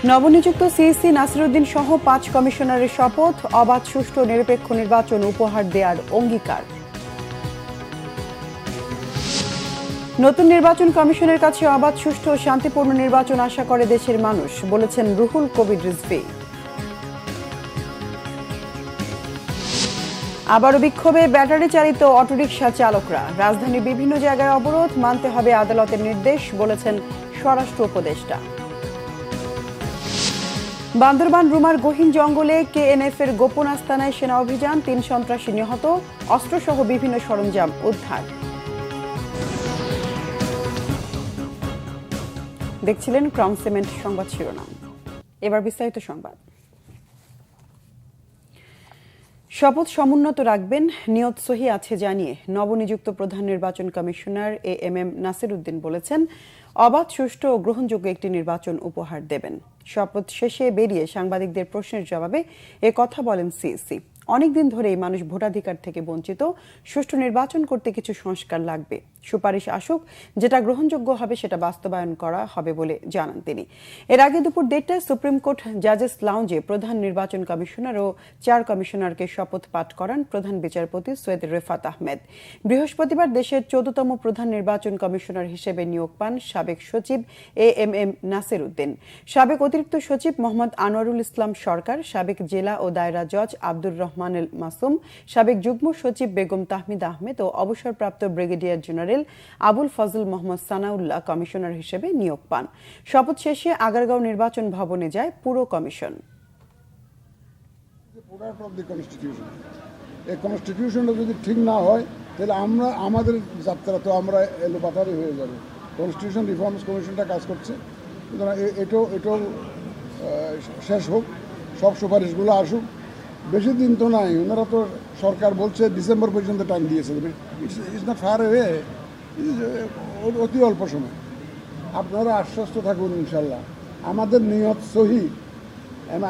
নবনিযুক্ত সিইসি নাসিরউদ্দিন সহ ৫ কমিশনারের শপথ, অবাধ, সুষ্ঠু ও নিরপেক্ষ নির্বাচন উপহার দেওয়ার অঙ্গীকার। নতুন নির্বাচন কমিশনের কাছে অবাধ, সুষ্ঠু ও শান্তিপূর্ণ নির্বাচন আশা করে দেশের মানুষ, বলেছেন রুহুল কবির রিজভী। আবারও বিক্ষোভে ব্যাটারি চালিত অটোরিকশা চালকরা। রাজধানীর বিভিন্ন জায়গায় অবরোধ, মানতে হবে আদালতের নির্দেশ, বলেছেন স্বরাষ্ট্র উপদেষ্টা। বান্দরবান রুমার গহীন জঙ্গলে কেএনএফ এর গোপন আস্তানায় সেনা অভিযান, ৩ সন্ত্রাসী নিহত, অস্ত্রসহ বিভিন্ন সরঞ্জাম উদ্ধার। দেখছিলেন ক্রাউন সিমেন্ট সংবাদ শিরোনাম। এবার বিস্তারিত সংবাদ। শপথ সমুন্নত রাখবেন, নিয়ত সহি আছে জানিয়ে নবনিযুক্ত প্রধান নির্বাচন কমিশনার এএমএম নাসিরউদ্দিন বলেছেন, অবাধ, সুষ্ঠু ও গ্রহণযোগ্য একটি নির্বাচন উপহার দেবেন। শপথ শেষে বেরিয়ে সাংবাদিকদের প্রশ্নের জবাবে এ কথা বলেন সিইসি। অনেকদিন ধরেই মানুষ ভোটাধিকার থেকে বঞ্চিত, সুষ্ঠু নির্বাচন করতে কিছু সংস্কার লাগবে। সুপারিশ আসুক, যেটা গ্রহণযোগ্য হবে সেটা বাস্তবায়ন করা হবে বলে জানান তিনি। এর আগে দুপুর 1টায় সুপ্রিম কোর্ট জাজেস লাউঞ্জে প্রধান নির্বাচন কমিশনার ও 4 কমিশনারকে শপথ পাঠ করান প্রধান বিচারপতি সৈয়দ রেফাত আহমেদ। বৃহস্পতিবার দেশের 14তম প্রধান নির্বাচন কমিশনার হিসেবে নিয়োগ পান সাবেক সচিব এএমএম নাসিরউদ্দিন, সাবেক অতিরিক্ত সচিব মোহাম্মদ আনোয়ারুল ইসলাম সরকার, সাবেক জেলা ও দায়রা জজ আব্দুর রহমান এল মাসুম, সাবেক যুগ্ম সচিব বেগম তাহমিদ আহমেদ ও অবসরপ্রাপ্ত brigadier general Abul Fazal Mohammad Sanaullah commissioner হিসেবে নিয়োগ পান। শপথ শেষে আগারগাঁও নির্বাচন ভবনে যায় পুরো কমিশন। এই কনস্টিটিউশনটা যদি ঠিক না হয় তাহলে আমাদের যাত্রা তো আমরা এলোপাতারি হয়ে যাবে। কনস্টিটিউশন রিফর্মস কমিশনটা কাজ করছে, সুতরাং এটাও শেষ হোক, সব সুপারিশগুলো আসুক। বেশি দিন তো নাই, ওনারা তো সরকার বলছে ডিসেম্বর পর্যন্ত টাইম দিয়েছে। ইটস নট ফার অ্যাওয়ে, অতি অল্প সময়। আপনারা আশ্বস্ত থাকুন, ইনশাল্লাহ আমাদের নিয়ত সহি, and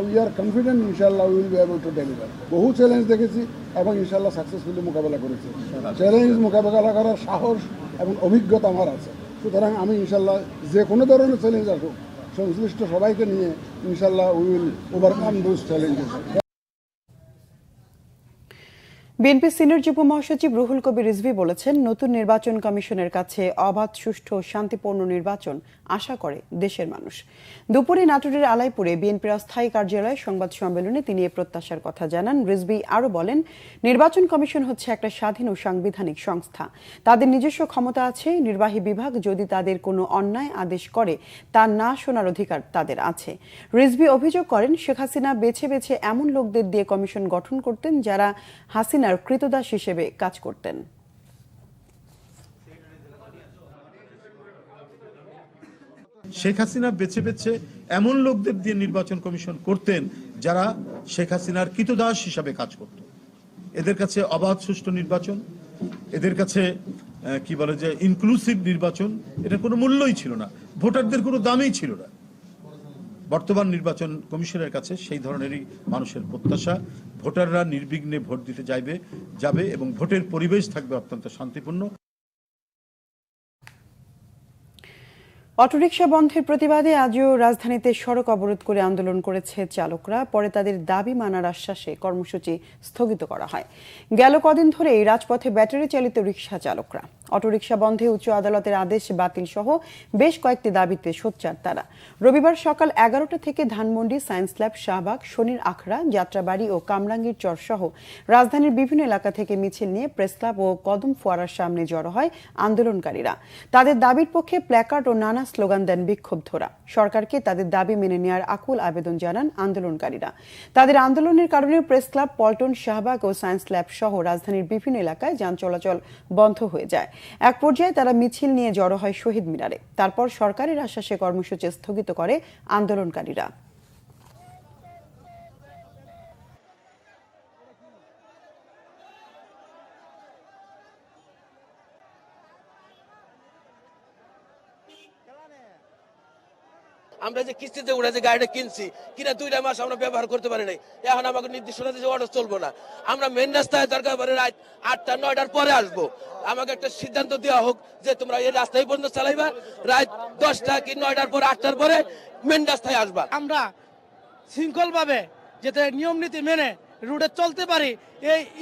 we are confident inshallah we will be able to deliver. বহু চ্যালেঞ্জ দেখেছি এবং ইনশাল্লাহ সাকসেসফুলি মোকাবেলা করেছি। চ্যালেঞ্জ মোকাবেলা করার সাহস এবং অভিজ্ঞতা আমার আছে, সুতরাং আমি ইনশাল্লাহ যে কোনো ধরনের চ্যালেঞ্জ আসুক সংশ্লিষ্ট সবাইকে নিয়ে ইনশাল্লাহ we will overcome those challenges. BNP senior যুগ্ম মহাসচিব রুহুল কবির রিজভী বলেছেন, নতুন নির্বাচন কমিশনের কাছে অবাধ, সুষ্ঠু ও শান্তিপূর্ণ নির্বাচন আশা করে দেশের মানুষ। দুপুরে নাটোরের আলাইপুরে বিএনপির অস্থায়ী কার্যালয়ে সংবাদ সম্মেলনে তিনি এ প্রত্যাশার কথা জানান। রিজভী আরও বলেন, নির্বাচন কমিশন হচ্ছে একটা স্বাধীন ও সাংবিধানিক সংস্থা। তাদের নিজস্ব ক্ষমতা আছে। নির্বাহী বিভাগ যদি তাদের কোনো অন্যায় আদেশ করে তা না শোনার অধিকার তাদের আছে। রিজভী অভিযোগ করেন, শেখ হাসিনা বেছে বেছে এমন লোকদের দিয়ে কমিশন গঠন করতেন যারা হাসিনার কৃতদাস হিসেবে কাজ করতেন। শেখ হাসিনা বেছে বেছে এমন লোকদের দিয়ে নির্বাচন কমিশন করতেন যারা শেখ হাসিনার কৃতদাস হিসাবে কাজ করত। এদের কাছে অবাধ, সুষ্ঠু নির্বাচন, এদের কাছে কি বলে যে ইনক্লুসিভ নির্বাচন, এটা কোনো মূল্যই ছিল না, ভোটারদের কোনো দামই ছিল না। বর্তমান নির্বাচন কমিশনের কাছে সেই ধরনেরই মানুষের প্রত্যাশা। ভোটাররা নির্বিঘ্নে ভোট দিতে যাবে এবং ভোটের পরিবেশ থাকবে অত্যন্ত শান্তিপূর্ণ। অটোরিকশা বন্ধের প্রতিবাদে আজও রাজধানীতে সড়ক অবরোধ করে আন্দোলন করেছে চালকরা। পরে তাদের দাবি মানার আশ্বাসে কর্মসূচি স্থগিত করা হয়। গেল কদিন ধরেই রাজপথে ব্যাটারি চালিত রিকশা চালকরা। অটোরিকশা বন্ধে উচ্চ আদালতের আদেশ বাতিল সহ বেশ কয়েকটি দাবিতে সোচ্চার তারা। রবিবার সকাল 11টা থেকে ধানমন্ডি, সায়েন্স ল্যাব, শাহবাগ, শনির আখড়া, যাত্রাবাড়ি ও কামরাঙ্গীর চর সহ রাজধানীর বিভিন্ন এলাকা থেকে মিছিল নিয়ে প্রেস ক্লাব ও কদম ফোয়ারার সামনে জড়ো হয় আন্দোলনকারীরা। তাদের দাবির পক্ষে প্ল্যাকার্ড ও নানা স্লোগান দেন বিক্ষুব্ধরা। সরকারকে তাদের দাবি মেনে নেওয়ার আকুল আবেদন জানান আন্দোলনকারীরা। তাদের আন্দোলনের কারণে প্রেস ক্লাব, পল্টন, শাহবাগ ও সায়েন্স ল্যাব সহ রাজধানীর বিভিন্ন এলাকায় যান চলাচল বন্ধ হয়ে যায়। এক পর্যায়ে তারা মিছিল নিয়ে জড়ো হয় শহীদ মিনারে। তারপর সরকারের আশ্বাসে কর্মসূচি স্থগিত করে আন্দোলনকারীরা। আমরা যে কিস্তিতে উঠে যে গাড়িটা কিনছি কিনা 2টা মাস আমরা ব্যবহার করতে পারি নাই, এখন আমাকে নির্দেশনা দিয়েছে অটো চলবো না, আমরা মেন রাস্তায় দরকার পড়ে রাত 8টা 9টার পরে আসবো। আমাকে একটা সিদ্ধান্ত দেওয়া হোক যে তোমরা এই রাস্তায় পর্যন্ত চালাইবা, রাত 10টা কি 9টার পরে 8টার পরে মেন রাস্তায় আসবা। আমরা শৃঙ্খলভাবে যাতে নিয়ম নীতি মেনে রুটে চলতে পারি,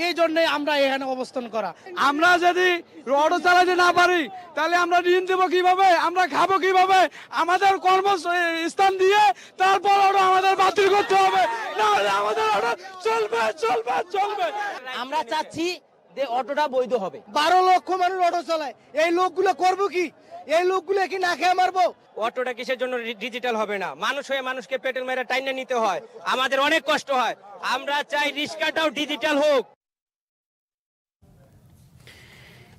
এই জন্যই আমরা এখানে অবস্থান করা। আমরা যদি রোডও চালাতে না পারি তাহলে আমরা ঋণ দেবো কিভাবে, আমরা খাবো কিভাবে? আমাদের কর্মস্থান দিয়ে তারপর ওটা আমাদের বাতিল করতে হবে, নাহলে আমাদের ওটা চলবে চলবে চলবে। আমরা চাচ্ছি যে অটোটা বৈধ হবে। 12 লক্ষ মানুষ অটো চালায়, এই লোকগুলো করবো কি? এই লোকগুলো কি না খেয়ে মারবো? অটোটা কিসের জন্য ডিজিটাল হবে না? মানুষ হয়ে মানুষকে পেটেল মেরে টাইনে নিতে হয়, আমাদের অনেক কষ্ট হয়। আমরা চাই রিক্সাটাও ডিজিটাল হোক।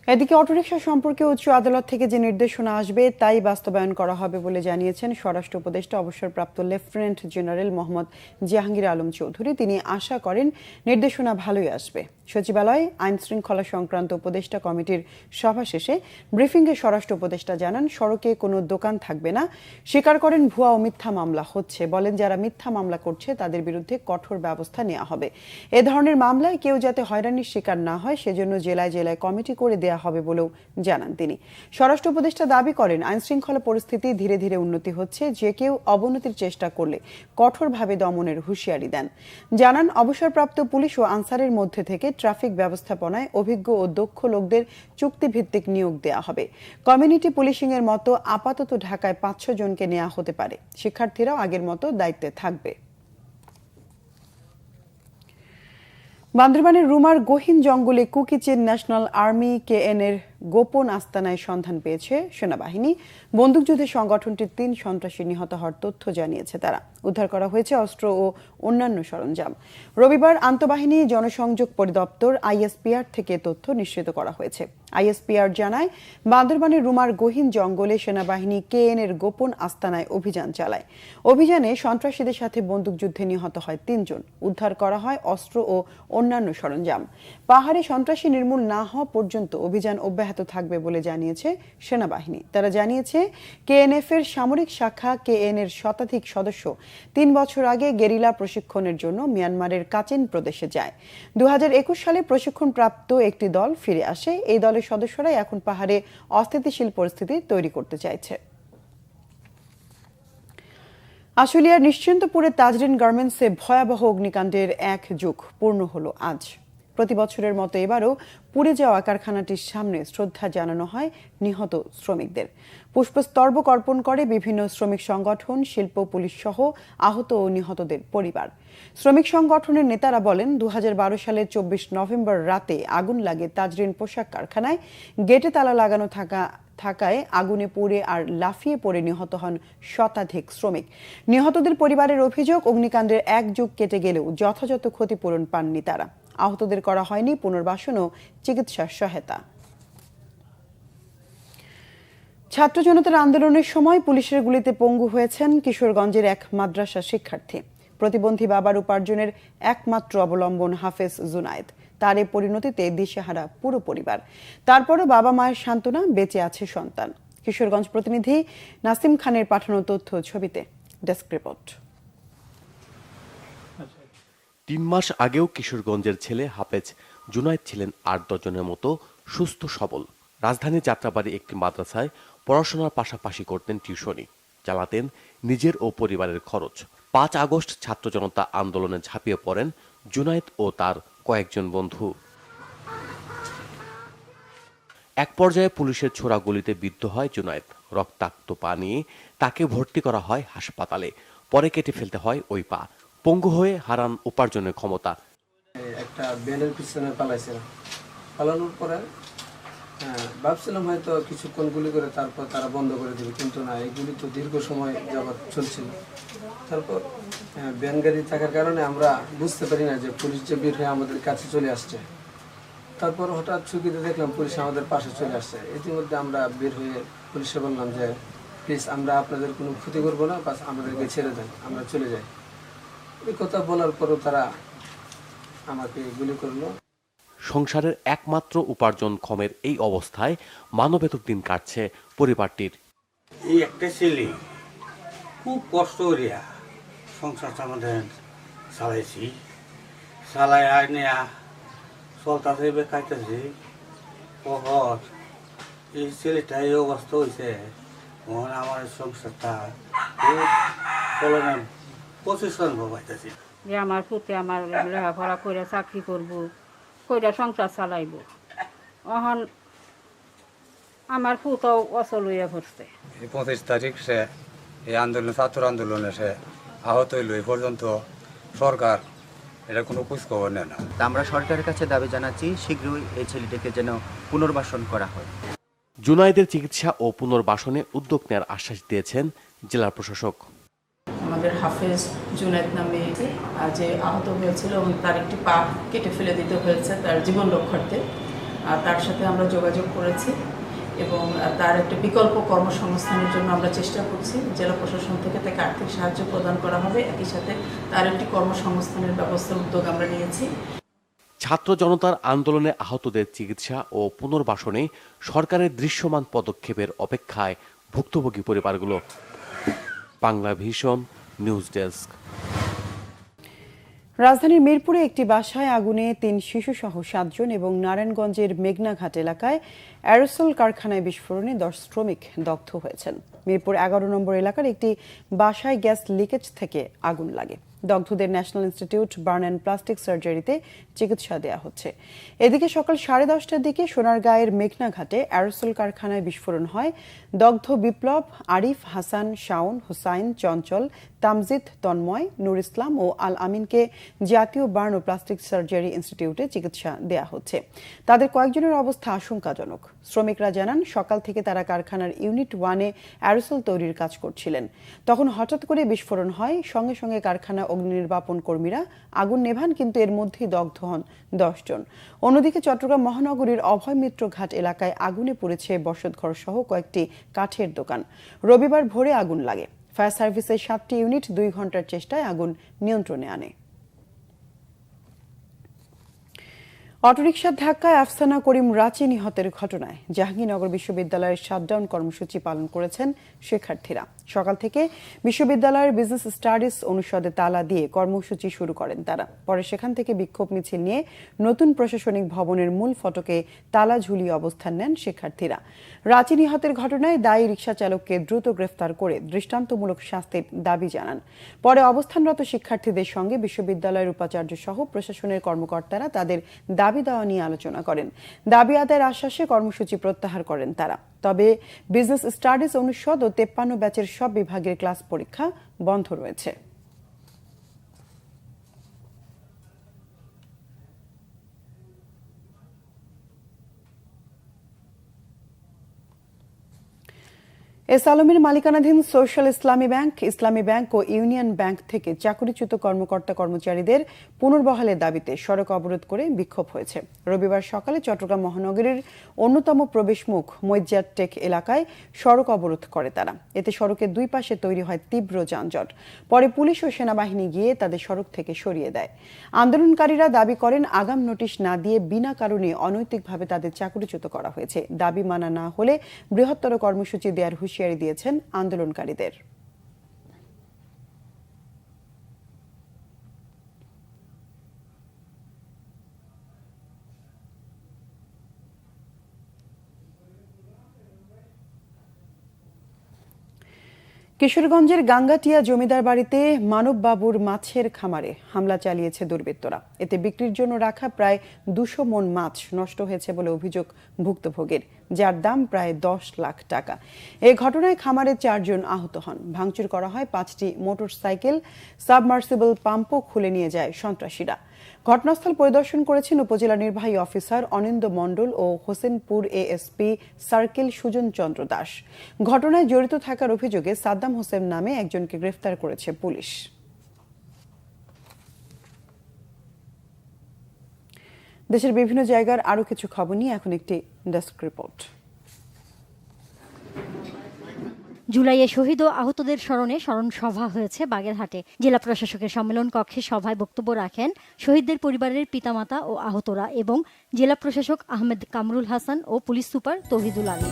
এদিকে অটোরিকশা সম্পর্কে উচ্চ আদালত থেকে যে নির্দেশনা আসবে তাই বাস্তবায়ন করা হবে বলে জানিয়েছেন স্বরাষ্ট্র উপদেষ্টা অবসরপ্রাপ্ত লেফটেন্যান্ট জেনারেল মোহাম্মদ জাহাঙ্গীর আলম চৌধুরী। তিনি আশা করেন নির্দেশনা ভালোই আসবে। সচিবালয়ে আইন শৃঙ্খলা সংক্রান্ত উপদেষ্টা কমিটির সভা শেষে ব্রিফিংয়ে স্বরাষ্ট্র উপদেষ্টা জানান, সড়কে কোনো দোকান থাকবে না। স্বীকার করেন ভুয়া ও মিথ্যা মামলা হচ্ছে, বলেন যারা মিথ্যা মামলা করছে তাদের বিরুদ্ধে কঠোর ব্যবস্থা নেওয়া হবে। এ ধরনের মামলায় কেউ যাতে হয়রানির শিকার না হয় সেজন্য জেলায় জেলায় কমিটি করে দেয়া হবে বলেও জানান তিনি। স্বরাষ্ট্র উপদেষ্টা দাবি করেন আইন শৃঙ্খলা পরিস্থিতি ধীরে ধীরে উন্নতি হচ্ছে, যে কেউ অবনতির চেষ্টা করলে কঠোরভাবে দমনের হুঁশিয়ারি দেন। জানান অবসরপ্রাপ্ত পুলিশ ও আনসারের মধ্যে থেকে ট্রাফিক ব্যবস্থাপনায় অভিজ্ঞ ও দক্ষ লোকদের চুক্তিভিত্তিক নিয়োগ দেয়া হবে। কমিউনিটি পুলিশিং এর মতো আপাতত ঢাকায় 5-6 জনকে নেওয়া হতে পারে। শিক্ষার্থীরাও আগের মতো দায়িত্বে থাকবে। বান্দরবানের রুমার গহীন জঙ্গলে কুকিচিন ন্যাশনাল আর্মি KN এর গোপন আস্তানায় সন্ধান পেয়েছে সেনাবাহিনী। বন্দুকযুদ্ধে সংগঠনটির 3 সন্ত্রাসী নিহত হওয়ার তথ্য জানিয়েছে তারা। উদ্ধার করা হয়েছে অস্ত্র ও অন্যান্য সরঞ্জাম। রবিবার আন্তঃবাহিনী জনসংযোগ পরিদপ্তর ISPR থেকে তথ্য নিশ্চিত করা হয়েছে। ISPR জানায়, বান্দরবানের রুমার গহীন জঙ্গলে সেনাবাহিনী KN এর গোপন আস্তানায় অভিযান চালায়। অভিযানে সন্ত্রাসীদের সাথে বন্দুকযুদ্ধে নিহত হয় 3 জন। উদ্ধার করা হয় অস্ত্র ও অন্যান্য সরঞ্জাম। পাহাড়ে সন্ত্রাসী নির্মূল না হওয়া পর্যন্ত অভিযান অব্যাহত থাকবে বলে জানিয়েছে সেনাবাহিনী। তারা জানিয়েছে KNF এর সামরিক শাখা KN এর শতাধিক সদস্য 3 বছর আগে গেরিলা প্রশিক্ষণের জন্য মিয়ানমারের কাচিন প্রদেশে যায়। 2021 সালে প্রশিক্ষণপ্রাপ্ত একটি দল ফিরে আসে। এই দলের সদস্যরা এখন পাহাড়ে অস্থিতিশীল পরিস্থিতি তৈরি করতে চাইছে। আশুলিয়ার নিশ্চিন্তপুরে তাজরিন গার্মেন্টসে ভয়াবহ অগ্নিকাণ্ডের 1 যুগ পূর্ণ হলো আজ। প্রতি বছরের মতো এবারও পুড়ে যাওয়া কারখানাটির সামনে শ্রদ্ধা জানানো হয় নিহত শ্রমিকদের। পুষ্পস্তবক অর্পণ করে বিভিন্ন শ্রমিক সংগঠন, শিল্প, পুলিশ সহ আহত ও নিহতদের পরিবার। শ্রমিক সংগঠনের নেতারা বলেন, 2012 সালের 24 নভেম্বর রাতে আগুন লাগে তাজরিন পোশাক কারখানায়। গেটে তালা লাগানো থাকায় আগুনে পুড়ে আর লাফিয়ে পড়ে নিহত হন শতাধিক শ্রমিক। নিহতদের পরিবারের অভিযোগ, অগ্নিকাণ্ডের 1 যুগ কেটে গেলেও যথাযথ ক্ষতিপূরণ পাননি তারা। আহতদের করা হয়নি পুনর্বাসন ও চিকিৎসার সহায়তা। ছাত্র জনতার আন্দোলনের সময় পুলিশের গুলিতে পঙ্গু হয়েছেন কিশোরগঞ্জের এক মাদ্রাসা শিক্ষার্থী। প্রতিবন্ধী বাবার উপার্জনের একমাত্র অবলম্বন হাফেজ জুনায়েদ। তার এই পরিণতিতে দিশেহারা পুরো পরিবার। তারপরও বাবা মায়ের সান্ত্বনা, বেঁচে আছে সন্তান। কিশোরগঞ্জ প্রতিনিধি নাসিম খানের পাঠানো তথ্য ছবিতে ডেস্ক রিপোর্ট। 3 মাস আগেও কিশোরগঞ্জের ছেলে হাফেজ জুনায়েদ ছিলেন 8-10 জনের মতো সুস্থ সবল। রাজধানীর যাত্রাবাড়ি একটি মাদ্রাসায় পড়াশোনার পাশাপাশি করতেন টিউশনি, চালাতেন নিজের ও পরিবারের খরচ। 5 আগস্ট ছাত্র জনতা আন্দোলনে ঝাঁপিয়ে পড়েন জুনায়েদ ও তার কয়েকজন বন্ধু। এক পর্যায়ে পুলিশের ছোড়া গুলিতে বিদ্ধ হয় জুনায়েদ। রক্তাক্ত পা নিয়ে তাকে ভর্তি করা হয় হাসপাতালে। পরে কেটে ফেলতে হয় ওই পা। পঙ্গু হয়ে হারান উপার্জনের ক্ষমতা। একটা ব্যানের পিছনে পালাইছিলাম, পালানোর পরে ভাবছিলাম হয়তো কিছুক্ষণ গুলি করে তারপর তারা বন্ধ করে দেবে, কিন্তু না, এগুলি তো দীর্ঘ সময় যাবৎ চলছিল। তারপর ব্যান গাড়ি থাকার কারণে আমরা বুঝতে পারি না যে পুলিশ যে বের হয়ে আমাদের কাছে চলে আসছে। তারপর হঠাৎ চুকিতে দেখলাম পুলিশ আমাদের পাশে চলে আসছে। ইতিমধ্যে আমরা বের হয়ে পুলিশে বললাম যে প্লিজ আমরা আপনাদের কোনো ক্ষতি করবো না, বাস আমাদেরকে ছেড়ে দেন, আমরা চলে যাই। এই কথা বলার পরও তারা আমাকে গুলি করলো। সংসারের একমাত্র উপার্জন ক্ষমের এই অবস্থায় মানবেতর দিন কাটছে পরিবারটির। এই একটা ছেলে খুব কষ্ট করিয়া সংসারটা আমাদের চালাইছি, চালাই নিয়া চলতেছে বেকাইতেছি। কখন এই ছেলেটা এই অবস্থা হয়েছে, তখন আমার সংসারটা খুব চলনে প্রচেষ্টা পাইতেছি যে আমার পুতে আমার লেখাপড়া করে চাকরি করব, কইরা সংসার চালাইব। এখন আমার পুতও অচল হইয়া পড়ছে। এই 25 তারিখ সে এই আন্দোলন, ছাত্র আন্দোলনে সে আহত হইল। এই পর্যন্ত সরকার এটা কোনো খোঁজখবর নেয় না। আমরা সরকারের কাছে দাবি জানাচ্ছি শীঘ্রই এই ছেলেটিকে যেন পুনর্বাসন করা হয়। জুনায়েদের চিকিৎসা ও পুনর্বাসনে উদ্যোগ নেওয়ার আশ্বাস দিয়েছেন জেলা প্রশাসক। আমাদের হাফেজ জুনায়েদ নামে যে আহত হয়েছিল এবং তার একটি পা কেটে ফেলে দিতে হয়েছে তার জীবন রক্ষার্থে, তার সাথে আমরা যোগাযোগ করেছি এবং তার একটা বিকল্প কর্মসংস্থানের জন্য আমরা চেষ্টা করছি। জেলা প্রশাসন থেকে তাকে আর্থিক সাহায্য প্রদান করা হবে, একই সাথে তার একটি কর্মসংস্থানের ব্যবস্থার উদ্যোগ আমরা নিয়েছি। ছাত্র জনতার আন্দোলনে আহতদের চিকিৎসা ও পুনর্বাসনে সরকারের দৃশ্যমান পদক্ষেপের অপেক্ষায় ভুক্তভোগী পরিবারগুলো। Bangla vision news desk. রাজধানীর মিরপুরে একটি বাসায় আগুনে 3 শিশুসহ 7 জন এবং নারায়ণগঞ্জের মেঘনাঘাট এলাকায় অ্যারোসল কারখানায় বিস্ফোরণে 10 শ্রমিক দগ্ধ হয়েছেন। মিরপুর 11 নম্বর এলাকার একটি বাসায় গ্যাস লিকেজ থেকে আগুন লাগে। দগ্ধদের national institute burn and plastic সার্জারিতে চিকিৎসা দেওয়া হচ্ছে। এদিকে সকাল 10:30টার দিকে সোনারগাঁয়ের মেঘনাঘাটে অ্যারোসল কারখানায় বিস্ফোরণ হয়। দগ্ধ বিপ্লব, আরিফ, হাসান, শাওন, হুসাইন, চঞ্চল, তামজিদ, তন্ময়, নুর ইসলাম ও আল আমিনকে জাতীয় বার্ন ও প্লাস্টিক সার্জারি ইনস্টিটিউটে চিকিৎসা দেওয়া হচ্ছে। তাদের কয়েকজনের অবস্থা আশঙ্কাজনক। শ্রমিকরা জানান, সকাল থেকে তারা কারখানার ইউনিট 1-এ অ্যারোসল তৈরির কাজ করছিলেন। তখন হঠাৎ করে বিস্ফোরণ হয়। সঙ্গে সঙ্গে কারখানা অগ্নি নির্বাপন কর্মীরা আগুন নেভান, কিন্তু এর মধ্যেই দগ্ধ হন 10 জন। অন্যদিকে চট্টগ্রাম মহানগরীর অভয় মিত্র ঘাট এলাকায় আগুনে পড়েছে বসতঘর সহ কয়েকটি কাঠের দোকান। রবিবার ভোরে আগুন লাগে। ফায়ার সার্ভিসের 7টি ইউনিট 2 ঘন্টার চেষ্টায় আগুন নিয়ন্ত্রণে আনে। অটোরিকশার ধাক্কায় আফসানা করিম রাচি নিহতের ঘটনায় জাহাঙ্গীরনগর বিশ্ববিদ্যালয়ের শাটডাউন কর্মসূচি পালন করেছেন শিক্ষার্থীরা। সকাল থেকে বিশ্ববিদ্যালয়ের বিজনেস স্টাডিজ অনুষদে তালা দিয়ে কর্মসূচি শুরু করেন তারা। পরে সেখান থেকে বিক্ষোভ মিছিল নিয়ে নতুন প্রশাসনিক ভবনের মূল ফটকে তালা ঝুলিয়ে অবস্থান নেন শিক্ষার্থীরা। রাচি নিহতের ঘটনায় দায়ী রিকশা চালককে দ্রুত গ্রেফতার করে দৃষ্টান্তমূলক শাস্তির দাবি জানান। পরে অবস্থানরত শিক্ষার্থীদের সঙ্গে বিশ্ববিদ্যালয়ের উপাচার্য সহ প্রশাসনের কর্মকর্তারা তাদের দাবি দেওয়া নিয়ে আলোচনা করেন। দাবি আদায়ের আশ্বাসে কর্মসূচি প্রত্যাহার করেন তারা। তবে বিজনেস স্টাডিজ অনুষদ ও 53 ব্যাচের সব বিভাগের ক্লাস পরীক্ষা বন্ধ রয়েছে। এস আলমের মালিকানাধীন সোশ্যাল ইসলামী ব্যাংক ও ইউনিয়ন ব্যাংক থেকে চাকরিচ্যুত কর্মকর্তা কর্মচারীদের পুনর্বহালের দাবিতে সড়ক অবরোধ করে বিক্ষোভ হয়েছে। রবিবার সকালে চট্টগ্রাম মহানগরীর অন্যতম প্রবেশমুখ মৈজার টেক এলাকায় সড়ক অবরোধ করে তারা। এতে সড়কের 2 পাশে তৈরি হয় তীব্র যানজট। পরে পুলিশ ও সেনাবাহিনী গিয়ে তাদের সড়ক থেকে সরিয়ে দেয়। আন্দোলনকারীরা দাবি করেন, আগাম নোটিশ না দিয়ে বিনা কারণে অনৈতিকভাবে তাদের চাকরিচ্যুত করা হয়েছে। দাবি মানা না হলে বৃহত্তর কর্মসূচি দেওয়ার হুঁশিয়ারি দিয়েছেন আন্দোলনকারীদের। কিশোরগঞ্জের গাঙ্গাটিয়া জমিদার বাড়িতে মানব বাবুর মাছের খামারে হামলা চালিয়েছে দুর্বৃত্তরা। এতে বিক্রির জন্য রাখা প্রায় 200 মণ মাছ নষ্ট হয়েছে বলে অভিযোগ ভুক্তভোগীর, যার দাম প্রায় 10 লাখ টাকা। এই ঘটনায় খামারে 4 জন আহত হন। ভাঙচুর করা হয় 5টি মোটরসাইকেল, সাবমার্সিবল পাম্পও খুলে নিয়ে যায় সন্ত্রাসীরা। ঘটনাস্থল পরিদর্শন করেছেন উপজেলা নির্বাহী অফিসার অনিন্দ মণ্ডল ও হোসেনপুর এএসপি সার্কেল সুজন চন্দ্র দাস। ঘটনায় জড়িত থাকার অভিযোগে সাদ্দাম হোসেন নামে একজনকে গ্রেফতার করেছে পুলিশ। দেশের বিভিন্ন জায়গার আরো কিছু খবর নিয়ে এখন একটি ডেস্ক রিপোর্ট। জুলাইয়ে শহীদ ও আহতদের স্মরণে স্মরণ সভা হয়েছে বাগেরহাটে। জেলা প্রশাসকের সম্মেলন কক্ষে সভায় বক্তব্য রাখেন শহীদদের পরিবারের পিতামাতা ও আহতরা এবং জেলা প্রশাসক আহমেদ কামরুল হাসান ও পুলিশ সুপার তৌহিদুল আলী।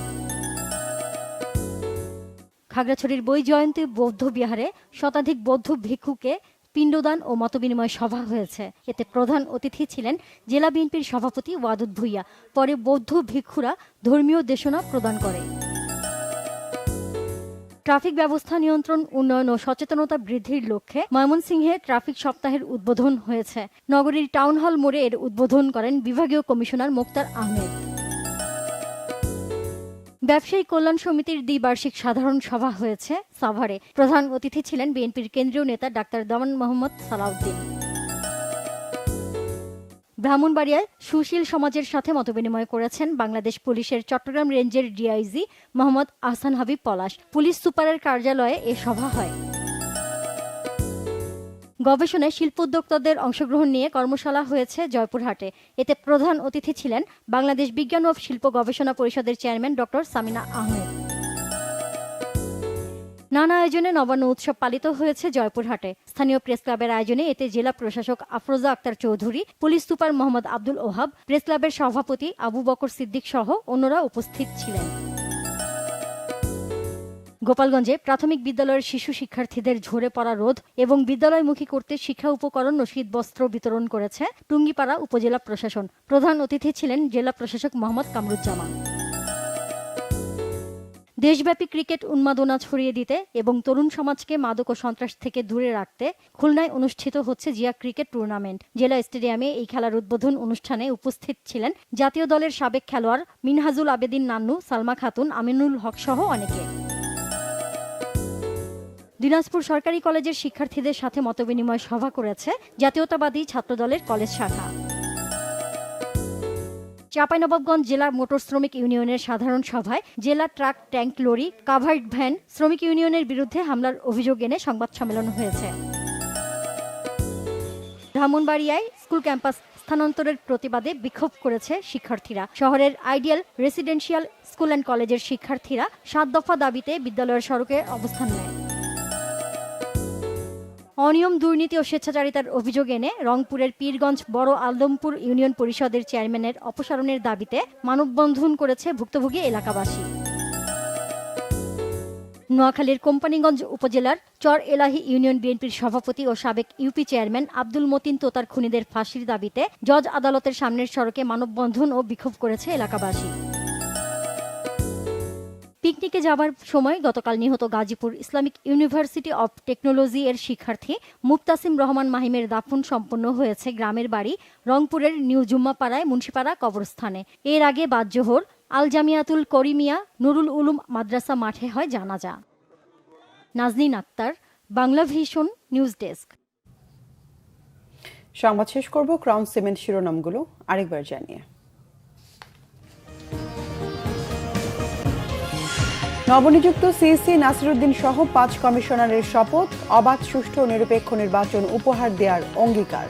খাগড়াছড়ির বৈজয়ন্তী বৌদ্ধ বিহারে শতাধিক বৌদ্ধ ভিক্ষুকে পিণ্ডদান ও মতবিনিময় সভা হয়েছে। এতে প্রধান অতিথি ছিলেন জেলা বিএনপির সভাপতি ওয়াদুদ ভূঁইয়া। পরে বৌদ্ধ ভিক্ষুরা ধর্মীয় দেশনা প্রদান করে। ট্রাফিক ব্যবস্থা নিয়ন্ত্রণ, উন্নয়ন ও সচেতনতা বৃদ্ধির লক্ষ্যে ময়মনসিংহে ট্রাফিক সপ্তাহের উদ্বোধন হয়েছে। নগরীর টাউন হল মোড়ে এর উদ্বোধন করেন বিভাগীয় কমিশনার মোক্তার আহমেদ। ব্যবসায়ী কল্যাণ সমিতির দ্বিবার্ষিক সাধারণ সভা হয়েছে সাভারে। প্রধান অতিথি ছিলেন বিএনপির কেন্দ্রীয় নেতা ডাক্তার দামান মোহাম্মদ সালাউদ্দিন। ব্রাহ্মণবাড়িয়ায় সুশীল সমাজের সাথে মতবিনিময় করেছেন বাংলাদেশ পুলিশের চট্টগ্রাম রেঞ্জের ডিআইজি মোহাম্মদ আহসান হাবিব পলাশ। পুলিশ সুপারের কার্যালয়ে এ সভা হয়। গবেষণায় শিল্পোদ্যোক্তাদের অংশগ্রহণ নিয়ে কর্মশালা হয়েছে জয়পুরহাটে। এতে প্রধান অতিথি ছিলেন বাংলাদেশ বিজ্ঞান ও শিল্প গবেষণা পরিষদের চেয়ারম্যান ডক্টর সামিনা আহমেদ। নানা আয়োজনে নবান্ন উৎসব পালিত হয়েছে জয়পুরহাটে। স্থানীয় প্রেস ক্লাবের আয়োজনে এতে জেলা প্রশাসক Afroza Akter Chowdhury, police super Mohammad Abdul Wahab, press ক্লাবের সভাপতি আবু বকর সিদ্দিক সহ অন্যরা উপস্থিত ছিলেন। গোপালগঞ্জে প্রাথমিক বিদ্যালয়ের শিশু শিক্ষার্থীদের ঝরে পড়া রোধ এবং বিদ্যালয়মুখী করতে শিক্ষা উপকরণ ও শীতবস্ত্র বিতরণ করেছে টুঙ্গিপাড়া উপজেলা প্রশাসন। প্রধান অতিথি ছিলেন জেলা প্রশাসক মোহাম্মদ কামরুজ্জামান। দেশব্যাপী ক্রিকেট উন্মাদনা ছড়িয়ে দিতে এবং তরুণ সমাজকে মাদক ও সন্ত্রাস থেকে দূরে রাখতে খুলনায় অনুষ্ঠিত হচ্ছে জিয়া ক্রিকেট টুর্নামেন্ট। জেলা স্টেডিয়ামে এই খেলার উদ্বোধন অনুষ্ঠানে উপস্থিত ছিলেন জাতীয় দলের সাবেক খেলোয়াড় মিনহাজুল আবেদিন নান্নু, সালমা খাতুন, আমিনুল হক সহ অনেকে। দিনাজপুর সরকারি কলেজের শিক্ষার্থীদের সাথে মতবিনিময় সভা করেছে জাতীয়তাবাদী ছাত্রদলের কলেজ শাখা। চাঁপাইনবাবগঞ্জ জেলা মোটর শ্রমিক ইউনিয়নের সাধারণ সভায় জেলা truck, tank, lorry, covered van শ্রমিক ইউনিয়নের বিরুদ্ধে হামলার অভিযোগ এনে সংবাদ সম্মেলন হয়েছে। ব্রাহ্মণবাড়িয়ায় স্কুল ক্যাম্পাস স্থানান্তরের প্রতিবাদে বিক্ষোভ করেছে শিক্ষার্থীরা। শহরের আইডিয়াল রেসিডেন্সিয়াল স্কুল অ্যান্ড কলেজের শিক্ষার্থীরা 7 দফা দাবিতে বিদ্যালয়ের সড়কে অবস্থান নেয়। অনিয়ম, দুর্নীতি ও স্বেচ্ছাচারিতার অভিযোগ এনে রংপুরের পীরগঞ্জ বড় আলদমপুর ইউনিয়ন পরিষদের চেয়ারম্যানের অপসারণের দাবিতে মানববন্ধন করেছে ভুক্তভোগী এলাকাবাসী। নোয়াখালীর কোম্পানীগঞ্জ উপজেলার চর এলাহি ইউনিয়ন বিএনপির সভাপতি ও সাবেক ইউপি চেয়ারম্যান আব্দুল মতিন তোতার খুনিদের ফাঁসির দাবিতে জজ আদালতের সামনের সড়কে মানববন্ধন ও বিক্ষোভ করেছে এলাকাবাসী। পিকনিকে যাবার সময় গতকাল নিহত Gazipur Islamic university of technology এর শিক্ষার্থী মুক্তাসিম রহমান মাহিমের দাফন সম্পন্ন হয়েছে গ্রামের বাড়ি রংপুরের নিউ জুম্মাপাড়ায় মুন্সিপাড়া কবরস্থানে। এর আগে বাদ জোহর আল জামিয়াতুল করিমিয়া নুরুল উলুম মাদ্রাসা মাঠে হয় জানাজা। Naznin Akter, Bangla vision news desk. সংবাদ শেষ করব ক্রাউন সিমেন্ট শিরোনামগুলো আরেকবার জানিয়ে। নবনিযুক্ত সিইসি নাসিরউদ্দিন সহ 5 কমিশনারের শপথ, অবাধ, সুষ্ঠু ও নিরপেক্ষ নির্বাচন উপহার দেওয়ার অঙ্গীকার।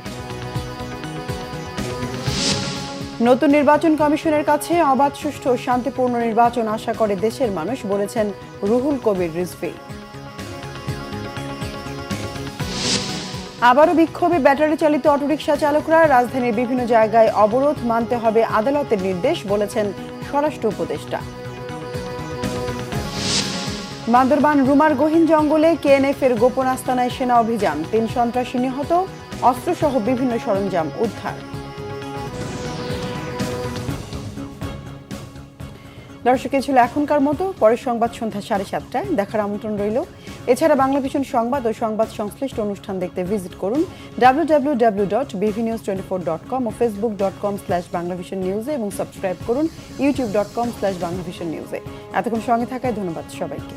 নতুন নির্বাচন কমিশনের কাছে অবাধ, সুষ্ঠু ও শান্তিপূর্ণ নির্বাচন আশা করে দেশের মানুষ, বলেছেন রুহুল কবির রিজভী। আবারও বিক্ষোভে ব্যাটারি চালিত অটোরিকশা চালকরা, রাজধানীর বিভিন্ন জায়গায় অবরোধ মানতে হবে আদালতের নির্দেশ, বলেছেন স্বরাষ্ট্র উপদেষ্টা। বান্দরবান রুমার গহীন জঙ্গলে কেএনএফ এর গোপন আস্তানায় সেনা অভিযান, 3 সন্ত্রাসী নিহত, অস্ত্রসহ বিভিন্ন সরঞ্জাম উদ্ধার। দর্শক, এই ছিল এখনকার মতো। পরের সংবাদ সন্ধ্যা 7:30টায় দেখার আমন্ত্রণ রইল। এছাড়া বাংলা ভিশন সংবাদ ও সংবাদ সংশ্লিষ্ট অনুষ্ঠান দেখতে ভিজিট করুন www.bvnews24.com ও facebook.com/banglavisionnews এবং সাবস্ক্রাইব করুন youtube.com/banglavisionnews। এতক্ষণ সঙ্গে থাকায় ধন্যবাদ সবাইকে।